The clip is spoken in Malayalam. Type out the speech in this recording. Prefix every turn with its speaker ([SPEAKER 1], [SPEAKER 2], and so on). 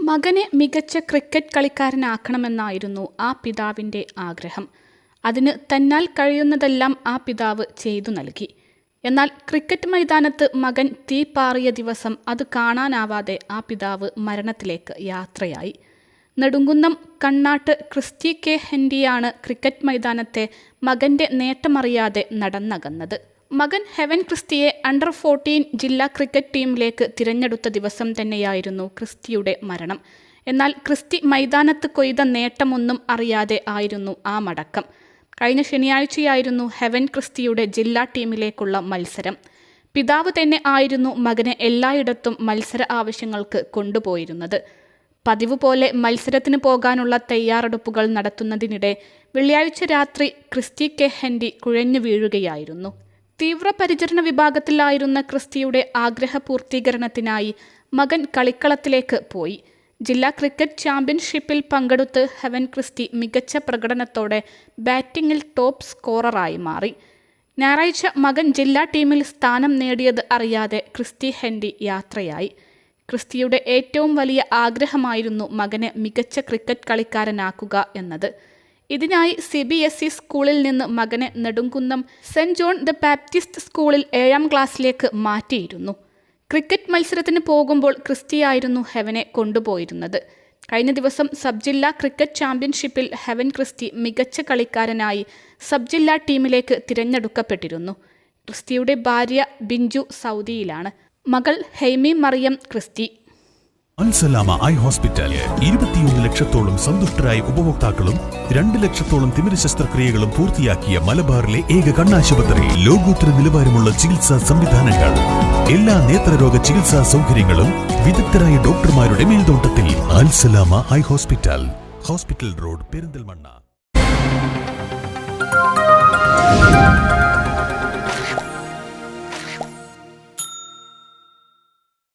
[SPEAKER 1] മകനെ മികച്ച ക്രിക്കറ്റ് കളിക്കാരനാക്കണമെന്നായിരുന്നു ആ പിതാവിൻ്റെ ആഗ്രഹം. അതിന് തന്നാൽ കഴിയുന്നതെല്ലാം ആ പിതാവ് ചെയ്തു നൽകി. എന്നാൽ ക്രിക്കറ്റ് മൈതാനത്ത് മകൻ തീപാറിയ ദിവസം അത് കാണാനാവാതെ ആ പിതാവ് മരണത്തിലേക്ക് യാത്രയായി. നെടുങ്കുന്നം കണ്ണാട്ട് ക്രിസ്റ്റി കെ ഹെൻറിയാണ് ക്രിക്കറ്റ് മൈതാനത്തെ മകൻ്റെ നേട്ടമറിയാതെ നടന്നകന്നത്. മകൻ ഹെവൻ ക്രിസ്റ്റിയെ അണ്ടർ 14 ജില്ലാ ക്രിക്കറ്റ് ടീമിലേക്ക് തിരഞ്ഞെടുത്ത ദിവസം തന്നെയായിരുന്നു ക്രിസ്റ്റിയുടെ മരണം. എന്നാൽ ക്രിസ്റ്റി മൈതാനത്ത് കൊയ്ത നേട്ടമൊന്നും അറിയാതെ ആയിരുന്നു ആ മടക്കം. കഴിഞ്ഞ ശനിയാഴ്ചയായിരുന്നു ഹെവൻ ക്രിസ്റ്റിയുടെ ജില്ലാ ടീമിലേക്കുള്ള മത്സരം. പിതാവ് തന്നെ ആയിരുന്നു മകനെ എല്ലായിടത്തും മത്സര ആവശ്യങ്ങൾക്ക് കൊണ്ടുപോയിരുന്നത്. പതിവ് പോലെ മത്സരത്തിന് പോകാനുള്ള തയ്യാറെടുപ്പുകൾ നടത്തുന്നതിനിടെ വെള്ളിയാഴ്ച രാത്രി ക്രിസ്റ്റി കെ ഹെൻറി കുഴഞ്ഞു വീഴുകയായിരുന്നു. തീവ്രപരിചരണ വിഭാഗത്തിലായിരുന്ന ക്രിസ്റ്റിയുടെ ആഗ്രഹ പൂർത്തീകരണത്തിനായി മകൻ കളിക്കളത്തിലേക്ക് പോയി. ജില്ലാ ക്രിക്കറ്റ് ചാമ്പ്യൻഷിപ്പിൽ പങ്കെടുത്ത് ഹെവൻ ക്രിസ്റ്റി മികച്ച പ്രകടനത്തോടെ ബാറ്റിംഗിൽ ടോപ്പ് സ്കോററായി മാറി. ഞായറാഴ്ച മകൻ ജില്ലാ ടീമിൽ സ്ഥാനം നേടിയത് അറിയാതെ ക്രിസ്റ്റി ഹെൻറി യാത്രയായി. ക്രിസ്റ്റിയുടെ ഏറ്റവും വലിയ ആഗ്രഹമായിരുന്നു മകനെ മികച്ച ക്രിക്കറ്റ് കളിക്കാരനാക്കുക എന്നത്. ഇതിനായി CBSE സ്കൂളിൽ നിന്ന് മകനെ Nedumkunnam saint John the Baptist സ്കൂളിൽ 7ാം ക്ലാസ്സിലേക്ക് മാറ്റിയിരുന്നു. ക്രിക്കറ്റ് മത്സരത്തിന് പോകുമ്പോൾ ക്രിസ്റ്റിയായിരുന്നു ഹെവനെ കൊണ്ടുപോയിരുന്നത്. കഴിഞ്ഞ ദിവസം സബ് ജില്ലാ ക്രിക്കറ്റ് ചാമ്പ്യൻഷിപ്പിൽ ഹെവൻ ക്രിസ്റ്റി മികച്ച കളിക്കാരനായി സബ് ജില്ലാ ടീമിലേക്ക് തിരഞ്ഞെടുക്കപ്പെട്ടിരുന്നു. ക്രിസ്റ്റിയുടെ ഭാര്യ ബിഞ്ചു സൗദിയിലാണ്. മകൾ Heymi Mariam Christy.
[SPEAKER 2] Al Salama eye hospital 21 ലക്ഷത്തോളം സന്തുഷ്ടരായ ഉപഭോക്താക്കളും 2 ലക്ഷത്തോളം തിമിര ശസ്ത്രക്രിയകളും പൂർത്തിയാക്കിയ മലബാറിലെ ഏക കണ്ണാശുപത്രി. ലോകോത്തര നിലവാരമുള്ള ചികിത്സാ സംവിധാനങ്ങൾ, എല്ലാ നേത്രരോഗ ചികിത്സാ സൗകര്യങ്ങളും വിദഗ്ധരായ ഡോക്ടർമാരുടെ മേൽനോട്ടത്തിൽ. Al Salama eye hospital, hospital road, Perinthalmanna.